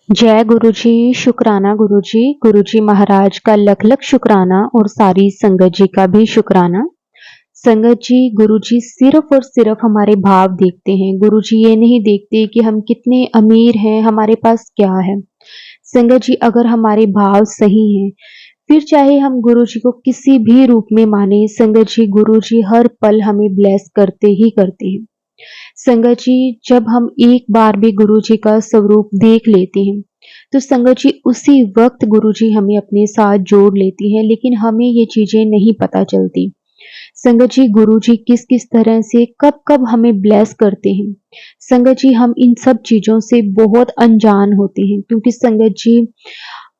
जय गुरुजी, शुक्राना गुरुजी, गुरुजी महाराज का लख लख शुक्राना और सारी संगत जी का भी शुक्राना। संगत जी, गुरुजी सिर्फ और सिर्फ हमारे भाव देखते हैं। गुरुजी ये नहीं देखते कि हम कितने अमीर हैं, हमारे पास क्या है। संगत जी, अगर हमारे भाव सही हैं, फिर चाहे हम गुरुजी को किसी भी रूप में माने, संगत जी गुरुजी हर पल हमें ब्लेस करते ही करते हैं। संगत जी, जब हम एक बार भी गुरु जी का स्वरूप देख लेते हैं, तो संगत जी उसी वक्त गुरु जी हमें अपने साथ जोड़ लेती हैं, लेकिन हमें ये चीजें नहीं पता चलती। संगत जी, गुरु जी किस किस तरह से कब कब हमें ब्लेस करते हैं, संगत जी हम इन सब चीजों से बहुत अनजान होते हैं, क्योंकि संगत जी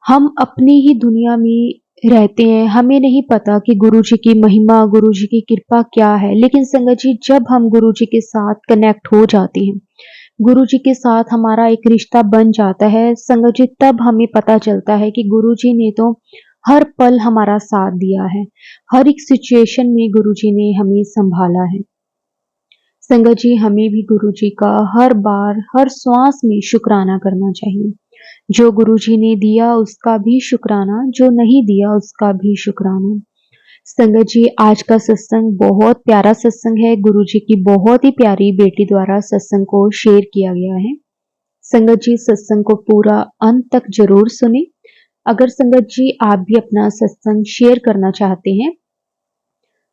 हम अपनी ही दुनिया में रहते हैं। हमें नहीं पता कि गुरुजी की महिमा, गुरुजी की कृपा क्या है। लेकिन संगत जी, जब हम गुरुजी के साथ कनेक्ट हो जाते हैं, गुरुजी के साथ हमारा एक रिश्ता बन जाता है, संगत जी तब हमें पता चलता है कि गुरुजी ने तो हर पल हमारा साथ दिया है। हर एक सिचुएशन में गुरुजी ने हमें संभाला है। संगत जी, हमें भी गुरुजी का हर बार, हर श्वास में शुक्राना करना चाहिए। जो गुरुजी ने दिया उसका भी शुक्राना, जो नहीं दिया उसका भी शुक्राना। संगत जी, आज का सत्संग बहुत प्यारा सत्संग है। गुरुजी की बहुत ही प्यारी बेटी द्वारा सत्संग को शेयर किया गया है। संगत जी, सत्संग को पूरा अंत तक जरूर सुने। अगर संगत जी आप भी अपना सत्संग शेयर करना चाहते हैं,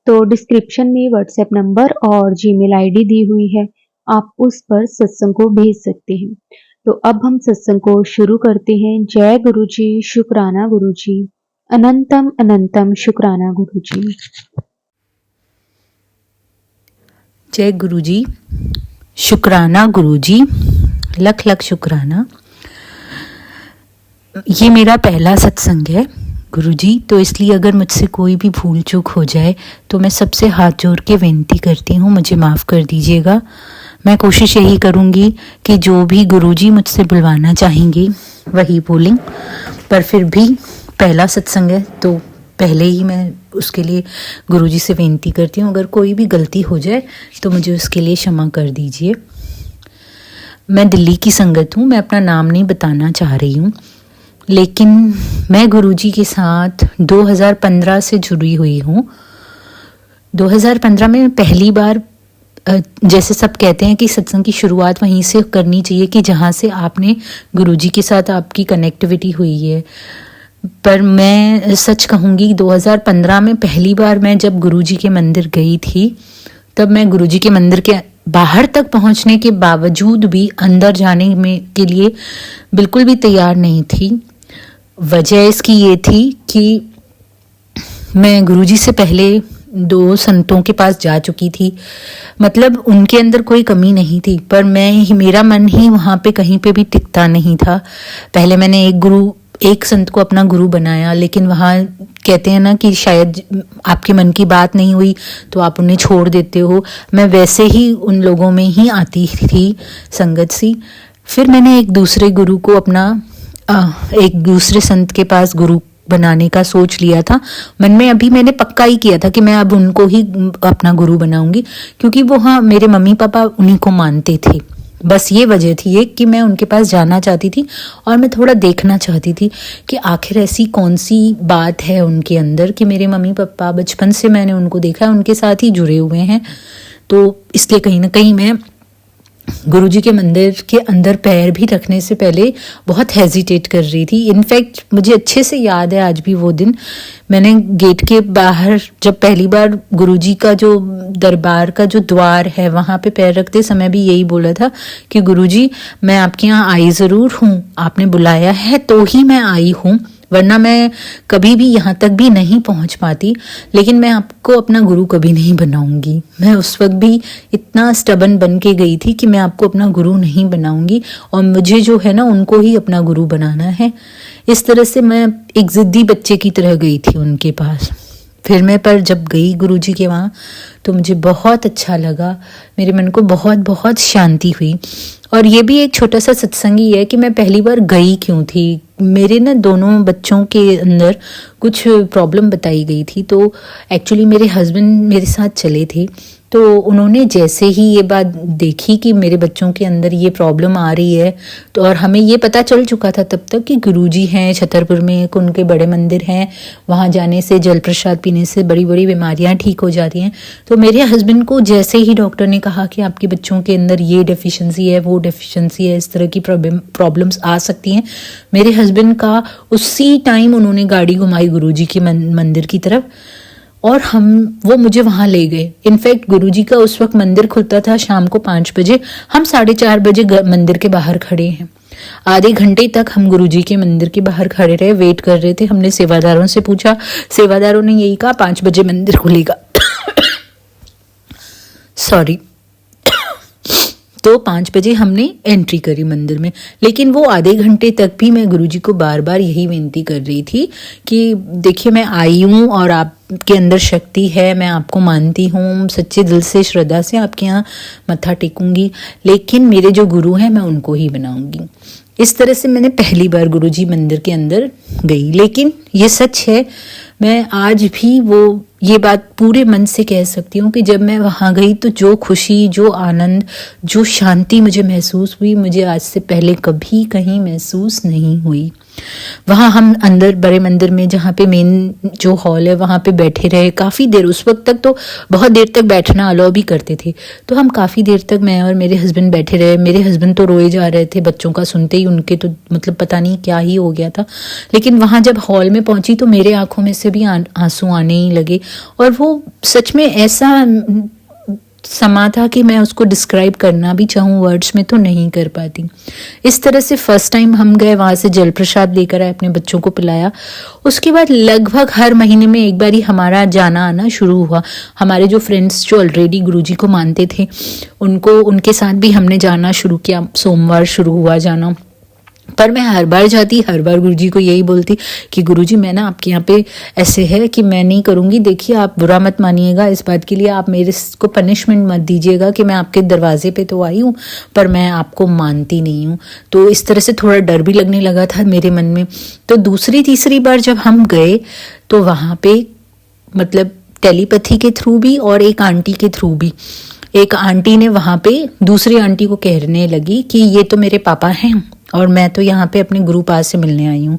तो डिस्क्रिप्शन में व्हाट्सएप नंबर और जीमेल आईडी दी हुई है, आप उस पर सत्संग को भेज सकते हैं। तो अब हम सत्संग को शुरू करते हैं। जय गुरुजी, शुक्राना गुरुजी, अनंतम अनंतम शुक्राना गुरुजी। जय गुरुजी, शुक्राना गुरुजी, लख लख शुक्राना। ये मेरा पहला सत्संग है गुरुजी, तो इसलिए अगर मुझसे कोई भी भूल चूक हो जाए तो मैं सबसे हाथ जोड़ के विनती करती हूँ, मुझे माफ़ कर दीजिएगा। मैं कोशिश यही करूँगी कि जो भी गुरुजी मुझसे बुलवाना चाहेंगे वही बोलें, पर फिर भी पहला सत्संग है तो पहले ही मैं उसके लिए गुरुजी से विनती करती हूँ। अगर कोई भी गलती हो जाए तो मुझे उसके लिए क्षमा कर दीजिए। मैं दिल्ली की संगत हूँ, मैं अपना नाम नहीं बताना चाह रही हूँ, लेकिन मैं गुरुजी के साथ 2015 से जुड़ी हुई हूँ। 2015 में पहली बार, जैसे सब कहते हैं कि सत्संग की शुरुआत वहीं से करनी चाहिए कि जहाँ से आपने गुरुजी के साथ आपकी कनेक्टिविटी हुई है, पर मैं सच कहूँगी 2015 में पहली बार मैं जब गुरुजी के मंदिर गई थी, तब मैं गुरुजी के मंदिर के बाहर तक पहुँचने के बावजूद भी अंदर जाने में के लिए बिल्कुल भी तैयार नहीं थी। वजह इसकी ये थी कि मैं गुरुजी से पहले 2 संतों के पास जा चुकी थी, मतलब उनके अंदर कोई कमी नहीं थी, पर मेरा मन ही वहाँ पे कहीं पे भी टिकता नहीं था। पहले मैंने एक संत को अपना गुरु बनाया, लेकिन वहाँ कहते हैं ना कि शायद आपके मन की बात नहीं हुई तो आप उन्हें छोड़ देते हो। मैं वैसे ही उन लोगों में ही आती थी, संगत सी। फिर मैंने एक दूसरे गुरु को एक दूसरे संत के पास गुरु बनाने का सोच लिया था मन में। अभी मैंने पक्का ही किया था कि मैं अब उनको ही अपना गुरु बनाऊंगी, क्योंकि वो मेरे मम्मी पापा उन्हीं को मानते थे। बस ये वजह थी एक कि मैं उनके पास जाना चाहती थी और मैं थोड़ा देखना चाहती थी कि आखिर ऐसी कौन सी बात है उनके अंदर कि मेरे मम्मी पापा बचपन से मैंने उनको देखा है, उनके साथ ही जुड़े हुए हैं। तो इसलिए कहीं ना कहीं मैं गुरुजी के मंदिर के अंदर पैर भी रखने से पहले बहुत हेजिटेट कर रही थी। इनफैक्ट मुझे अच्छे से याद है आज भी वो दिन, मैंने गेट के बाहर जब पहली बार गुरुजी का जो दरबार का जो द्वार है वहाँ पे पैर रखते समय भी यही बोला था कि गुरुजी मैं आपके यहाँ आई ज़रूर हूँ, आपने बुलाया है तो ही मैं आई हूँ, वरना मैं कभी भी यहाँ तक भी नहीं पहुँच पाती, लेकिन मैं आपको अपना गुरु कभी नहीं बनाऊंगी। मैं उस वक्त भी इतना स्टबन बन के गई थी कि मैं आपको अपना गुरु नहीं बनाऊंगी और मुझे जो है ना उनको ही अपना गुरु बनाना है। इस तरह से मैं एक ज़िद्दी बच्चे की तरह गई थी उनके पास। फिर मैं पर जब गई गुरुजी के वहाँ तो मुझे बहुत अच्छा लगा, मेरे मन को बहुत बहुत शांति हुई। और ये भी एक छोटा सा सत्संग ही है कि मैं पहली बार गई क्यों थी। मेरे ना दोनों बच्चों के अंदर कुछ प्रॉब्लम बताई गई थी, तो एक्चुअली मेरे हस्बैंड मेरे साथ चले थे, तो उन्होंने जैसे ही ये बात देखी कि मेरे बच्चों के अंदर ये प्रॉब्लम आ रही है, तो और हमें ये पता चल चुका था तब तक कि गुरुजी हैं छतरपुर में, एक उनके बड़े मंदिर हैं, वहाँ जाने से, जल प्रसाद पीने से बड़ी बड़ी बीमारियाँ ठीक हो जाती हैं। तो मेरे हस्बैंड को जैसे ही डॉक्टर ने कहा कि आपके बच्चों के अंदर ये डेफिशिएंसी है, वो डेफिशिएंसी है, इस तरह की प्रॉब्लम्स आ सकती हैं, मेरे हस्बैंड का उसी टाइम उन्होंने गाड़ी घुमाई गुरुजी के मंदिर की तरफ और वो मुझे वहाँ ले गए। इनफैक्ट गुरुजी का उस वक्त मंदिर खुलता था शाम को 5 बजे, हम 4:30 बजे मंदिर के बाहर खड़े हैं। आधे घंटे तक हम गुरुजी के मंदिर के बाहर खड़े रहे, वेट कर रहे थे। हमने सेवादारों से पूछा, सेवादारों ने यही कहा 5 बजे मंदिर खुलेगा। सॉरी। तो 5 बजे हमने एंट्री करी मंदिर में, लेकिन वो आधे घंटे तक भी मैं गुरुजी को बार बार यही विनती कर रही थी कि देखिए मैं आई हूँ और आपके अंदर शक्ति है, मैं आपको मानती हूँ, सच्चे दिल से श्रद्धा से आपके यहाँ मत्था टेकूंगी, लेकिन मेरे जो गुरु हैं मैं उनको ही बनाऊंगी। इस तरह से मैंने पहली बार गुरुजी मंदिर के अंदर गई। लेकिन ये सच है, मैं आज भी ये बात पूरे मन से कह सकती हूँ कि जब मैं वहाँ गई तो जो खुशी, जो आनंद, जो शांति मुझे महसूस हुई, मुझे आज से पहले कभी कहीं महसूस नहीं हुई। वहाँ हम अंदर बड़े मंदिर में, जहाँ पे मेन जो हॉल है, वहाँ पे बैठे रहे काफ़ी देर। उस वक्त तक तो बहुत देर तक बैठना अलाउ भी करते थे, तो हम काफ़ी देर तक मैं और मेरे हस्बैंड बैठे रहे। मेरे हस्बैंड तो रोए जा रहे थे बच्चों का सुनते ही, उनके तो मतलब पता नहीं क्या ही हो गया था। लेकिन वहाँ जब हॉल में पहुँची तो मेरे आंखों में से भी आंसू आने ही लगे, और वो सच में ऐसा समा था कि मैं उसको डिस्क्राइब करना भी चाहूँ वर्ड्स में तो नहीं कर पाती। इस तरह से फर्स्ट टाइम हम गए, वहाँ से जल प्रसाद लेकर आए, अपने बच्चों को पिलाया। उसके बाद लगभग हर महीने में एक बार ही हमारा जाना आना शुरू हुआ। हमारे जो फ्रेंड्स जो ऑलरेडी गुरुजी को मानते थे, उनके साथ भी हमने जाना शुरू किया। सोमवार शुरू हुआ जाना। पर मैं हर बार जाती, हर बार गुरुजी को यही बोलती कि गुरुजी मैं ना आपके यहाँ पे ऐसे है कि मैं नहीं करूँगी, देखिए आप बुरा मत मानिएगा इस बात के लिए, आप मेरे को पनिशमेंट मत दीजिएगा कि मैं आपके दरवाजे पे तो आई हूँ पर मैं आपको मानती नहीं हूँ। तो इस तरह से थोड़ा डर भी लगने लगा था मेरे मन में। तो दूसरी तीसरी बार जब हम गए तो वहाँ पे मतलब टेलीपैथी के थ्रू भी और एक आंटी के थ्रू भी, एक आंटी ने वहाँ पे दूसरी आंटी को कहने लगी कि ये तो मेरे पापा हैं और मैं तो यहाँ पे अपने गुरु पास से मिलने आई हूँ।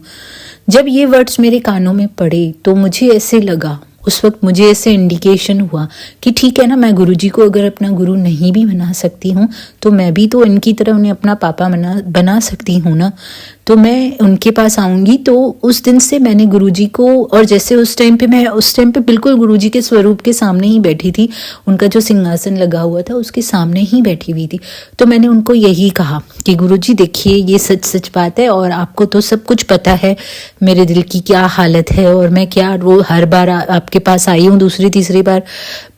जब ये वर्ड्स मेरे कानों में पड़े तो मुझे ऐसे लगा, उस वक्त मुझे ऐसे इंडिकेशन हुआ कि ठीक है ना, मैं गुरुजी को अगर अपना गुरु नहीं भी बना सकती हूँ तो मैं भी तो इनकी तरह उन्हें अपना पापा बना सकती हूँ ना। तो मैं उनके पास आऊँगी। तो उस दिन से मैंने गुरुजी को, और जैसे उस टाइम पे बिल्कुल गुरुजी के स्वरूप के सामने ही बैठी थी, उनका जो सिंहासन लगा हुआ था उसके सामने ही बैठी हुई थी। तो मैंने उनको यही कहा कि गुरुजी देखिए ये सच सच बात है और आपको तो सब कुछ पता है मेरे दिल की क्या हालत है, और मैं क्या हर बार आपके पास आई हूँ दूसरी तीसरी बार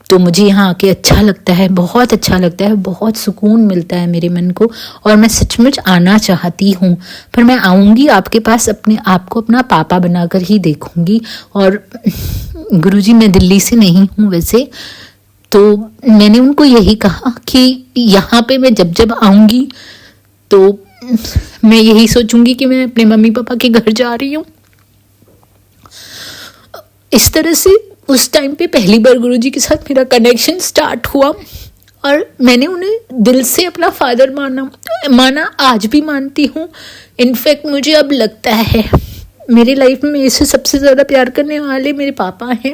तो मुझे यहाँ आके अच्छा लगता है, बहुत अच्छा लगता है, बहुत सुकून मिलता है मेरे मन को, और मैं सचमुच आना चाहती हूँ। पर मैं आऊँगी आपके पास, अपने आप को अपना पापा बनाकर ही देखूँगी। और गुरुजी मैं दिल्ली से नहीं हूँ वैसे, तो मैंने उनको यही कहा कि यहाँ पे मैं जब आऊँगी तो मैं यही सोचूंगी कि मैं अपने मम्मी पापा के घर जा रही हूँ। इस तरह से उस टाइम पे पहली बार गुरुजी के साथ मेरा कनेक्शन स्टार्ट हुआ, और मैंने उन्हें दिल से अपना फादर माना, आज भी मानती हूँ। इनफैक्ट मुझे अब लगता है मेरी लाइफ में मेरे से सबसे ज़्यादा प्यार करने वाले मेरे पापा हैं।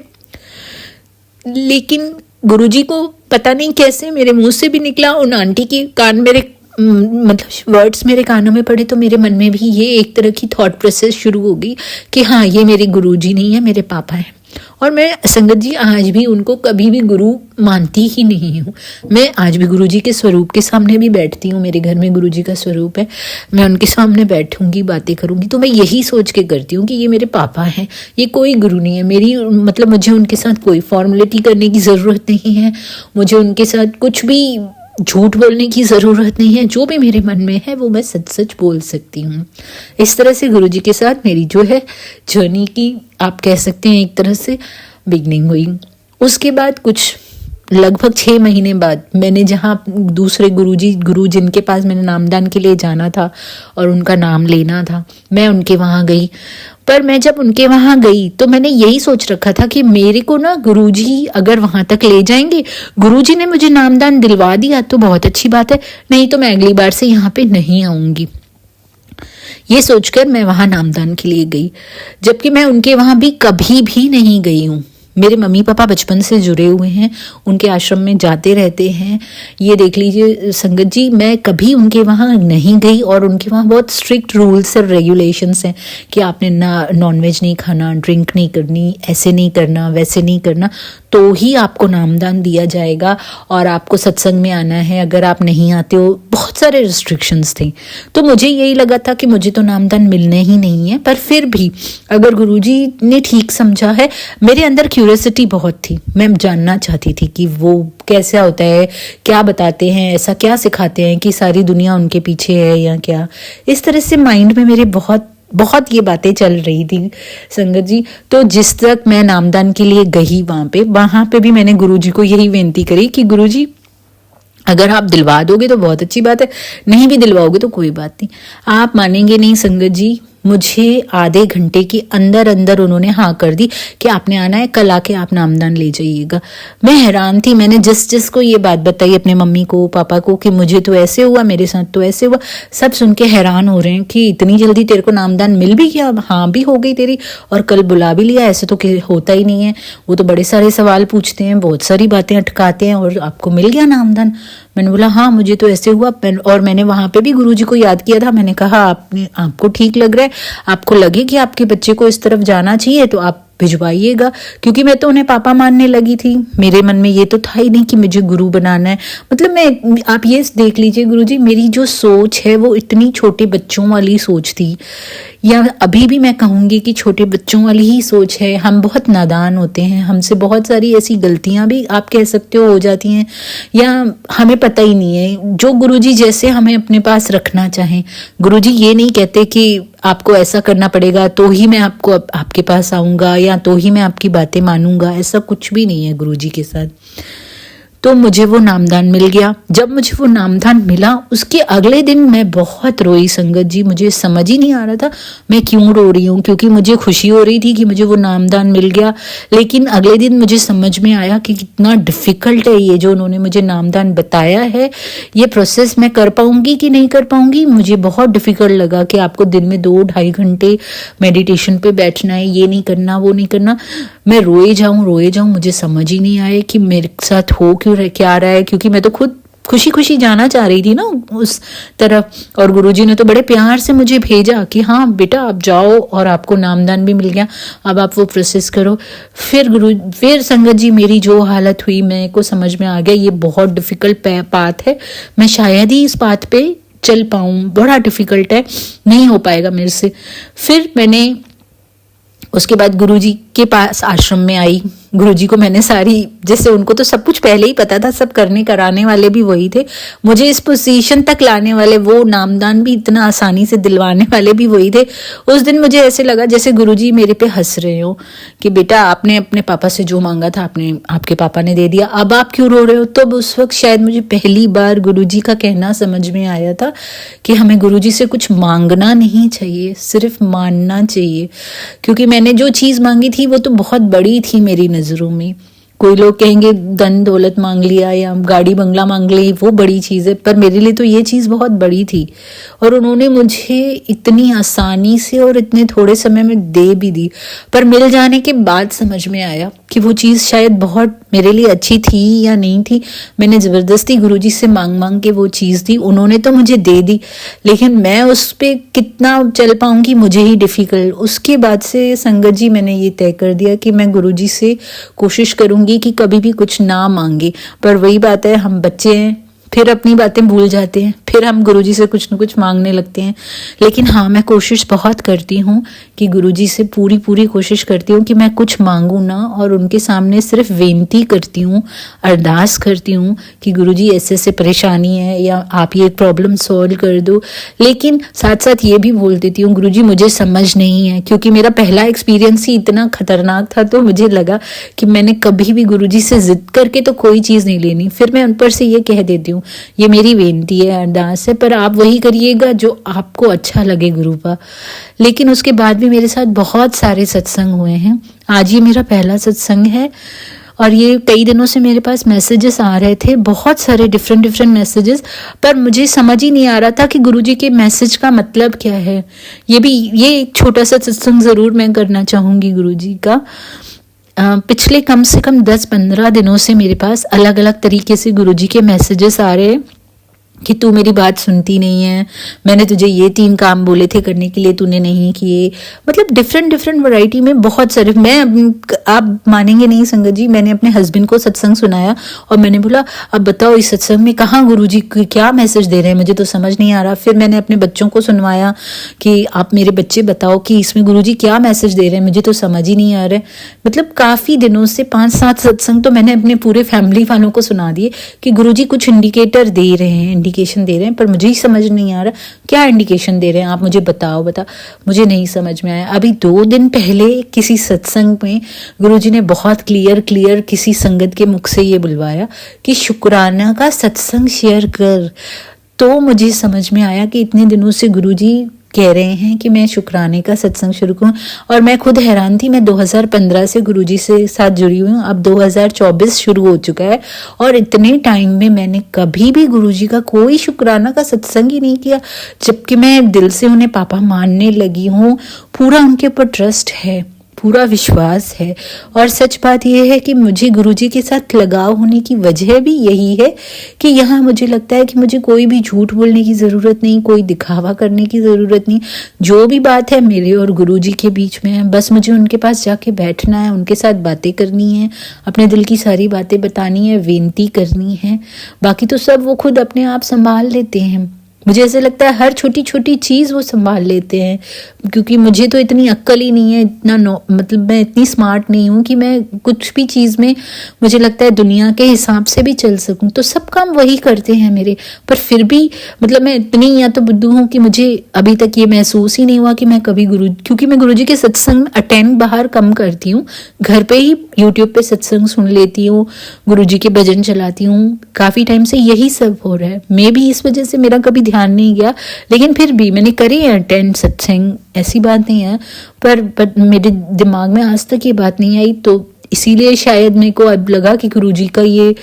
लेकिन गुरुजी को पता नहीं कैसे मेरे मुंह से भी निकला, उन आंटी के कान मेरे मतलब वर्ड्स मेरे कानों में पड़े तो मेरे मन में भी ये एक तरह की थॉट प्रोसेस शुरू हो गई कि हाँ ये मेरे गुरुजी नहीं है, मेरे पापा हैं। और मैं संगत जी आज भी उनको कभी भी गुरु मानती ही नहीं हूँ। मैं आज भी गुरुजी के स्वरूप के सामने भी बैठती हूँ, मेरे घर में गुरुजी का स्वरूप है, मैं उनके सामने बैठूंगी, बातें करूंगी तो मैं यही सोच के करती हूँ कि ये मेरे पापा हैं, ये कोई गुरु नहीं है मेरी। मतलब मुझे उनके साथ कोई फॉर्मेलिटी करने की ज़रूरत नहीं है, मुझे उनके साथ कुछ भी झूठ बोलने की ज़रूरत नहीं है, जो भी मेरे मन में है वो मैं सच सच बोल सकती हूँ। इस तरह से गुरुजी के साथ मेरी जो है जर्नी की आप कह सकते हैं एक तरह से बिगनिंग हुई। उसके बाद कुछ लगभग 6 महीने बाद मैंने जहाँ दूसरे गुरु जिनके पास मैंने नामदान के लिए जाना था और उनका नाम लेना था, मैं उनके वहाँ गई। पर मैं जब उनके वहाँ गई तो मैंने यही सोच रखा था कि मेरे को ना गुरुजी अगर वहाँ तक ले जाएंगे, गुरुजी ने मुझे नामदान दिलवा दिया तो बहुत अच्छी बात है, नहीं तो मैं अगली बार से यहाँ पे नहीं आऊँगी। ये सोचकर मैं वहाँ नामदान के लिए गई, जबकि मैं उनके वहाँ भी कभी भी नहीं गई हूँ। मेरे मम्मी पापा बचपन से जुड़े हुए हैं, उनके आश्रम में जाते रहते हैं। ये देख लीजिए संगत जी, मैं कभी उनके वहाँ नहीं गई और उनके वहाँ बहुत स्ट्रिक्ट रूल्स और रेगुलेशंस हैं कि आपने ना नॉनवेज नहीं खाना, ड्रिंक नहीं करनी, ऐसे नहीं करना, वैसे नहीं करना, तो ही आपको नामदान दिया जाएगा और आपको सत्संग में आना है, अगर आप नहीं आते हो, बहुत सारे रिस्ट्रिक्शंस थे। तो मुझे यही लगा था कि मुझे तो नामदान मिलने ही नहीं है, पर फिर भी अगर गुरुजी ने ठीक समझा है, मेरे अंदर क्यूरियोसिटी बहुत थी, मैं जानना चाहती थी कि वो कैसा होता है, क्या बताते हैं, ऐसा क्या सिखाते हैं कि सारी दुनिया उनके पीछे है या क्या। इस तरह से माइंड में मेरे बहुत बहुत ये बातें चल रही थी संगत जी। तो जिस तक मैं नामदान के लिए गई वहां पे भी मैंने गुरुजी को यही विनती करी कि गुरुजी अगर आप दिलवा दोगे तो बहुत अच्छी बात है, नहीं भी दिलवाओगे तो कोई बात नहीं। आप मानेंगे नहीं संगत जी, मुझे आधे घंटे के अंदर अंदर उन्होंने हाँ कर दी कि आपने आना है, कल आके आप नामदान ले जाइएगा। मैं हैरान थी, मैंने जिस को ये बात बताई अपने मम्मी को पापा को कि मुझे तो ऐसे हुआ, मेरे साथ तो ऐसे हुआ, सब सुन के हैरान हो रहे हैं कि इतनी जल्दी तेरे को नामदान मिल भी गया, हाँ भी हो गई तेरी, और कल बुला भी लिया, ऐसे तो होता ही नहीं है, वो तो बड़े सारे सवाल पूछते हैं, बहुत सारी बातें अटकाते हैं और आपको मिल गया नामदान। मैंने बोला हाँ मुझे तो ऐसे हुआ। और मैंने वहां पे भी गुरुजी को याद किया था, मैंने कहा आपको ठीक लग रहा है, आपको लगे कि आपके बच्चे को इस तरफ जाना चाहिए तो आप भिजवाइएगा, क्योंकि मैं तो उन्हें पापा मानने लगी थी। मेरे मन में ये तो था ही नहीं कि मुझे गुरु बनाना है। मतलब मैं, आप ये देख लीजिए गुरुजी, मेरी जो सोच है वो इतनी छोटे बच्चों वाली सोच थी, या अभी भी मैं कहूँगी कि छोटे बच्चों वाली ही सोच है। हम बहुत नादान होते हैं, हमसे बहुत सारी ऐसी गलतियां भी आप कह सकते हो जाती हैं, या हमें पता ही नहीं है। जो गुरुजी जैसे हमें अपने पास रखना चाहें, गुरुजी ये नहीं कहते कि आपको ऐसा करना पड़ेगा तो ही मैं आपके पास आऊँगा या तो ही मैं आपकी बातें मानूंगा, ऐसा कुछ भी नहीं है गुरुजी के साथ। तो मुझे वो नामदान मिल गया। जब मुझे वो नामदान मिला उसके अगले दिन मैं बहुत रोई संगत जी, मुझे समझ ही नहीं आ रहा था मैं क्यों रो रही हूँ, क्योंकि मुझे खुशी हो रही थी कि मुझे वो नामदान मिल गया। लेकिन अगले दिन मुझे समझ में आया कि कितना डिफिकल्ट है ये जो उन्होंने मुझे नामदान बताया है, ये प्रोसेस मैं कर पाऊंगी कि नहीं कर पाऊंगी। मुझे बहुत डिफिकल्ट लगा कि आपको दिन में 2-2.5 घंटे मेडिटेशन पे बैठना है, ये नहीं करना वो नहीं करना। मैं रोए जाऊं, मुझे समझ ही नहीं आया कि मेरे साथ हो क्या रहा है, क्योंकि मैं तो खुद खुशी खुशी जाना चाह रही थी ना उस तरफ। और गुरुजी ने तो बड़े प्यार से मुझे भेजा कि हाँ बेटा आप जाओ और आपको नामदान भी मिल गया, अब आप वो प्रोसेस करो। फिर संगत जी मेरी जो हालत हुई मेरे को समझ में आ गया ये बहुत डिफिकल्ट पाथ है, मैं शायद ही इस पाथ पे चल पाऊँ, बड़ा डिफिकल्ट है, नहीं हो पाएगा मेरे से। फिर मैंने उसके बाद गुरुजी के पास आश्रम में आई। गुरुजी को मैंने सारी, जैसे उनको तो सब कुछ पहले ही पता था, सब करने कराने वाले भी वही थे, मुझे इस पोजीशन तक लाने वाले, वो नामदान भी इतना आसानी से दिलवाने वाले भी वही थे। उस दिन मुझे ऐसे लगा जैसे गुरुजी मेरे पे हंस रहे हो कि बेटा आपने अपने पापा से जो मांगा था आपके पापा ने दे दिया, अब आप क्यों रो रहे हो। तो उस वक्त शायद मुझे पहली बार गुरुजी का कहना समझ में आया था कि हमें गुरुजी से कुछ मांगना नहीं चाहिए, सिर्फ मानना चाहिए। क्योंकि मैंने जो चीज मांगी थी वो तो बहुत बड़ी थी मेरी नजरों में। कोई लोग कहेंगे धन दौलत मांग लिया या गाड़ी बंगला मांग ली, वो बड़ी चीज है, पर मेरे लिए तो ये चीज बहुत बड़ी थी। और उन्होंने मुझे इतनी आसानी से और इतने थोड़े समय में दे भी दी। पर मिल जाने के बाद समझ में आया कि वो चीज शायद बहुत मेरे लिए अच्छी थी या नहीं थी। मैंने जबरदस्ती गुरुजी से मांग के वो चीज दी, उन्होंने तो मुझे दे दी, लेकिन मैं उस पे कितना चल पाऊंगी मुझे ही डिफिकल्ट। उसके बाद से संगत जी मैंने ये तय कर दिया कि मैं गुरुजी से कोशिश करूंगी कि कभी भी कुछ ना मांगे। पर वही बात है, हम बच्चे हैं, फिर अपनी बातें भूल जाते हैं, फिर हम गुरुजी से कुछ न कुछ मांगने लगते हैं। लेकिन हाँ, मैं कोशिश बहुत करती हूँ कि गुरुजी से पूरी कोशिश करती हूँ कि मैं कुछ मांगू ना, और उनके सामने सिर्फ विनती करती हूँ, अरदास करती हूँ कि गुरुजी ऐसे परेशानी है या आप ये प्रॉब्लम सॉल्व कर दो। लेकिन साथ साथ ये भी बोल देती हूँ गुरुजी मुझे समझ नहीं है, क्योंकि मेरा पहला एक्सपीरियंस ही इतना खतरनाक था। तो मुझे लगा कि मैंने कभी भी गुरुजी से जिद करके तो कोई चीज़ नहीं लेनी। फिर मैं उन पर से ये कह देती हूँ ये मेरी विनती है, प्रयास है, पर आप वही करिएगा जो आपको अच्छा लगे गुरु का। लेकिन उसके बाद भी मेरे साथ बहुत सारे सत्संग हुए हैं। आज ये मेरा पहला सत्संग है और ये कई दिनों से मेरे पास मैसेजेस आ रहे थे, बहुत सारे डिफरेंट मैसेजेस, पर मुझे समझ ही नहीं आ रहा था कि गुरुजी के मैसेज का मतलब क्या है। ये एक छोटा सा सत्संग ज़रूर मैं करना चाहूँगी गुरुजी का। पिछले कम से कम 10-15 दिनों से मेरे पास अलग अलग तरीके से गुरुजी के मैसेजेस आ रहे हैं कि तू मेरी बात सुनती नहीं है, मैंने तुझे ये 3 काम बोले थे करने के लिए, तूने नहीं किए। मतलब डिफरेंट वैरायटी में बहुत सारे। आप मानेंगे नहीं संगत जी, मैंने अपने हस्बैंड को सत्संग सुनाया और मैंने बोला अब बताओ इस सत्संग में कहाँ गुरुजी क्या मैसेज दे रहे हैं, मुझे तो समझ नहीं आ रहा। फिर मैंने अपने बच्चों को सुनवाया कि आप मेरे बच्चे बताओ कि इसमें गुरुजी क्या मैसेज दे रहे हैं, मुझे तो समझ ही नहीं आ रहा है। मतलब काफ़ी दिनों से 5-7 सत्संग तो मैंने अपने पूरे फैमिली वालों को सुना दिए कि गुरुजी कुछ इंडिकेटर दे रहे हैं, इंडिकेशन दे रहे हैं, पर मुझे ही समझ नहीं आ रहा क्या इंडिकेशन दे रहे हैं, आप मुझे बताओ। मुझे नहीं समझ में आया। अभी 2 दिन पहले किसी सत्संग में गुरुजी ने बहुत क्लियर किसी संगत के मुख से ये बुलवाया कि शुक्राना का सत्संग शेयर कर। तो मुझे समझ में आया कि इतने दिनों से गुरुजी कह रहे हैं कि मैं शुक्राने का सत्संग शुरू करूं, और मैं खुद हैरान थी। मैं 2015 से गुरुजी से साथ जुड़ी हुई हूँ, अब 2024 शुरू हो चुका है और इतने टाइम में मैंने कभी भी गुरुजी का कोई शुक्राना का सत्संग ही नहीं किया, जबकि मैं दिल से उन्हें पापा मानने लगी हूँ। पूरा उनके ऊपर ट्रस्ट है, पूरा विश्वास है। और सच बात यह है कि मुझे गुरुजी के साथ लगाव होने की वजह भी यही है कि यहाँ मुझे लगता है कि मुझे कोई भी झूठ बोलने की ज़रूरत नहीं, कोई दिखावा करने की ज़रूरत नहीं। जो भी बात है मेरे और गुरुजी के बीच में है, बस मुझे उनके पास जाके बैठना है, उनके साथ बातें करनी है, अपने दिल की सारी बातें बतानी है, विनती करनी है। बाकी तो सब वो खुद अपने आप संभाल लेते हैं। मुझे ऐसे लगता है हर छोटी चीज़ वो संभाल लेते हैं, क्योंकि मुझे तो इतनी अक्ल ही नहीं है, मतलब मैं इतनी स्मार्ट नहीं हूँ कि मैं कुछ भी चीज़ में मुझे लगता है दुनिया के हिसाब से भी चल सकूँ। तो सब काम वही करते हैं मेरे, पर फिर भी मतलब मैं इतनी या तो बुद्धू हूँ कि मुझे अभी तक ये महसूस ही नहीं हुआ कि मैं कभी क्योंकि मैं गुरुजी के सत्संग अटेंड बाहर कम करती हूँ, घर पे ही यूट्यूब पे सत्संग सुन लेती हूँ, गुरुजी के भजन चलाती हूँ। काफ़ी टाइम से यही सब हो रहा है, मैं भी इस वजह से मेरा कभी ध्यान नहीं गया, लेकिन फिर भी मैंने करे हैं अटेंड सत्संग, ऐसी बात नहीं है। पर मेरे दिमाग में आज तक ये बात नहीं आई, तो इसीलिए शायद मेरे को अब लगा कि गुरुजी का ये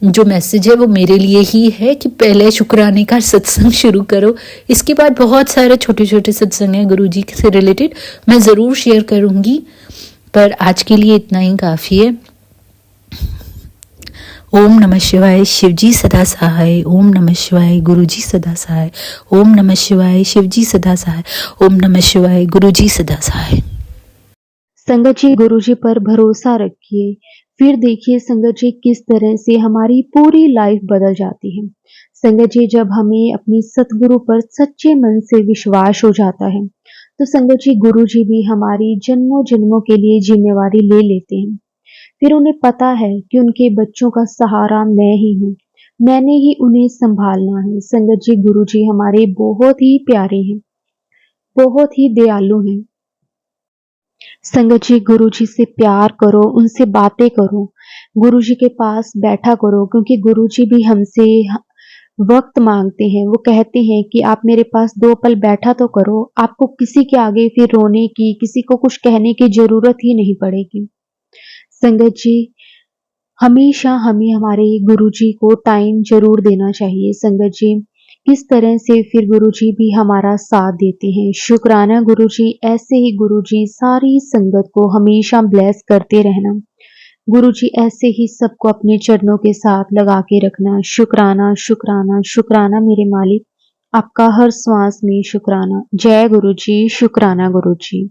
जो मैसेज है वो मेरे लिए ही है कि पहले शुक्राने का सत्संग शुरू करो। इसके बाद बहुत सारे छोटे सत्संग हैं गुरुजी से रिलेटेड, मैं ज़रूर शेयर करूँगी, पर आज के लिए इतना ही काफ़ी है। ओम नमः शिवाय, शिवजी सदा सहाय। ओम नमः शिवाय, गुरुजी सदा सहाय। ओम नमः शिवाय, शिवजी सदा सहाय। ओम नमः शिवाय, गुरुजी सदा सहाय। संगत जी, गुरुजी पर भरोसा रखिए, फिर देखिए संगत जी किस तरह से हमारी पूरी लाइफ बदल जाती है। संगत जी, जब हमें अपनी सतगुरु पर सच्चे मन से विश्वास हो जाता है, तो संगत जी गुरुजी भी हमारी जन्मों जन्मों के लिए जिम्मेवारी ले लेते हैं। फिर उन्हें पता है कि उनके बच्चों का सहारा मैं ही हूँ, मैंने ही उन्हें संभालना है। संगत जी, गुरुजी हमारे बहुत ही प्यारे हैं, बहुत ही दयालु हैं। संगत जी, गुरुजी से प्यार करो, उनसे बातें करो, गुरुजी के पास बैठा करो, क्योंकि गुरुजी भी हमसे वक्त मांगते हैं। वो कहते हैं कि आप मेरे पास 2 पल बैठा तो करो, आपको किसी के आगे फिर रोने की, किसी को कुछ कहने की जरूरत ही नहीं पड़ेगी। संगत जी, हमेशा हमें हमारे गुरुजी को टाइम जरूर देना चाहिए। संगत जी, किस तरह से फिर गुरुजी भी हमारा साथ देते हैं। शुक्राना गुरुजी, ऐसे ही गुरुजी सारी संगत को हमेशा ब्लेस करते रहना। गुरुजी ऐसे ही सबको अपने चरणों के साथ लगा के रखना। शुक्राना शुक्राना शुक्राना मेरे मालिक, आपका हर श्वास में शुक्राना। जय गुरुजी, शुक्राना गुरुजी।